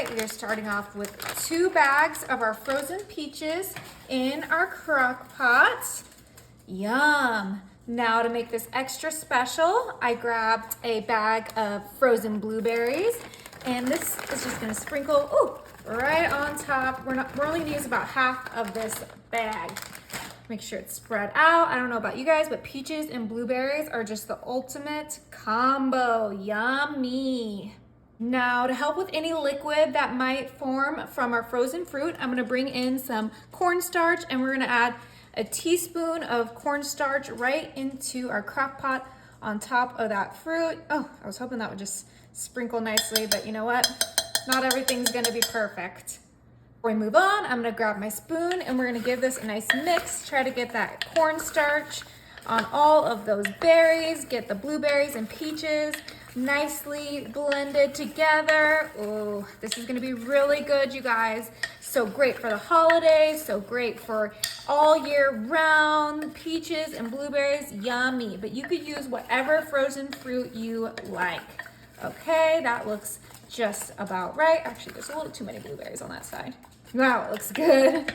right, we are starting off with 2 bags of our frozen peaches in our crock pot. Yum. Now to make this extra special, I grabbed a bag of frozen blueberries, and this is just gonna sprinkle right on top. We're only gonna use about half of this bag. Make sure it's spread out. I don't know about you guys, but peaches and blueberries are just the ultimate combo. Yummy. Now, to help with any liquid that might form from our frozen fruit, I'm gonna bring in some cornstarch, and we're gonna add a teaspoon of cornstarch right into our crock pot on top of that fruit. Oh, I was hoping that would just sprinkle nicely, but you know what? Not everything's gonna be perfect. Before we move on, I'm gonna grab my spoon and we're gonna give this a nice mix. Try to get that cornstarch on all of those berries, get the blueberries and peaches nicely blended together. Oh, this is gonna be really good, you guys. So great for the holidays, so great for all year round. Peaches and blueberries, yummy. But you could use whatever frozen fruit you like. Okay, that looks just about right. Actually, there's a little too many blueberries on that side. Wow, it looks good.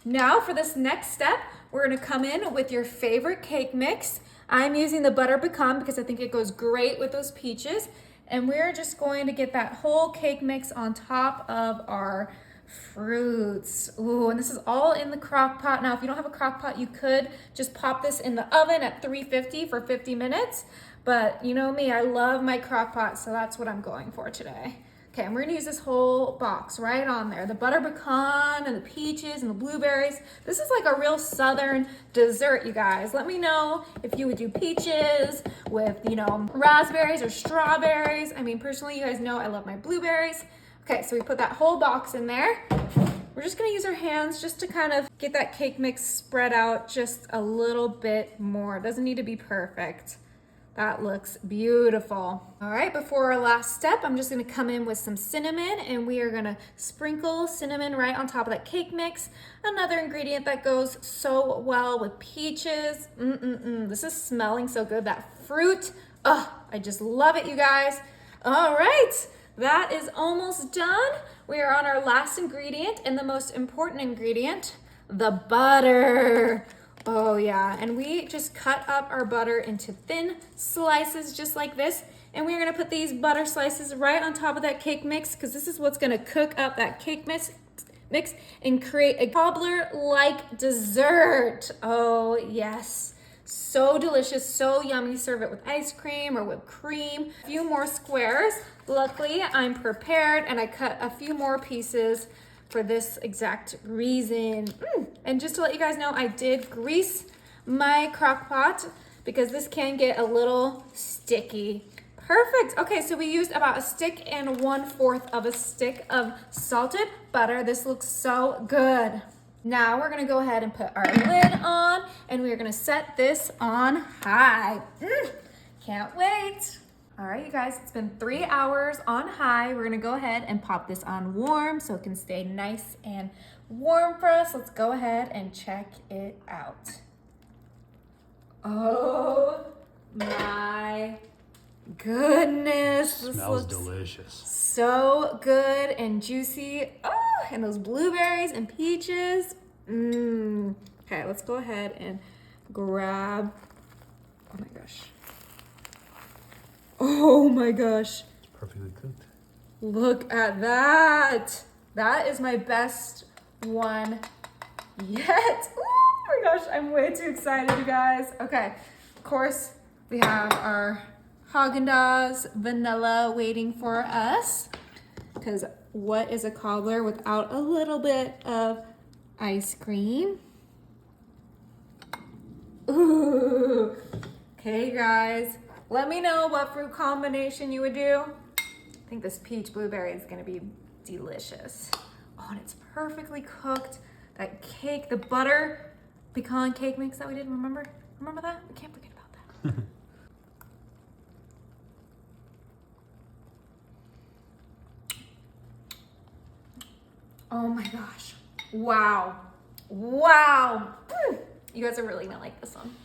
Now for this next step, we're gonna come in with your favorite cake mix. I'm using the butter pecan because I think it goes great with those peaches. And we're just going to get that whole cake mix on top of our fruits. Ooh, and this is all in the crock pot. Now, if you don't have a crock pot, you could just pop this in the oven at 350 for 50 minutes. But you know me, I love my crock pot, so that's what I'm going for today. Okay, and we're gonna use this whole box right on there. The butter pecan and the peaches and the blueberries. This is like a real southern dessert, you guys. Let me know if you would do peaches with, raspberries or strawberries. I mean, personally, you guys know I love my blueberries. Okay, so we put that whole box in there. We're just gonna use our hands just to kind of get that cake mix spread out just a little bit more. It doesn't need to be perfect. That looks beautiful. All right, before our last step, I'm just gonna come in with some cinnamon, and we are gonna sprinkle cinnamon right on top of that cake mix. Another ingredient that goes so well with peaches. This is smelling so good, that fruit. Oh, I just love it, you guys. All right, that is almost done. We are on our last ingredient and the most important ingredient, the butter. Oh yeah, and we just cut up our butter into thin slices just like this, and we're gonna put these butter slices right on top of that cake mix because this is what's gonna cook up that cake mix and create a cobbler-like dessert. Oh yes, so delicious, so yummy. Serve it with ice cream or whipped cream. A few more squares. Luckily, I'm prepared and I cut a few more pieces for this exact reason. And just to let you guys know, I did grease my crock pot because this can get a little sticky. Perfect. Okay, so we used about 1 stick and 1/4 of a stick of salted butter. This looks so good. Now we're gonna go ahead and put our lid on, and we're gonna set this on high. Can't wait. All right, you guys, it's been 3 hours on high. We're gonna go ahead and pop this on warm so it can stay nice and warm for us. Let's go ahead and check it out. Oh my goodness. This smells delicious. So good and juicy. Oh, and those blueberries and peaches. Okay, let's go ahead and grab, oh my gosh. Oh my gosh. It's perfectly cooked. Look at that. That is my best one yet. Oh my gosh, I'm way too excited, you guys. Okay, of course, we have our Haagen-Dazs vanilla waiting for us. Because what is a cobbler without a little bit of ice cream? Ooh. Okay, guys. Let me know what fruit combination you would do. I think this peach blueberry is gonna be delicious. Oh, and it's perfectly cooked. That cake, the butter pecan cake mix that we did, remember? Remember that? We can't forget about that. Oh my gosh. Wow. Wow. You guys are really gonna like this one.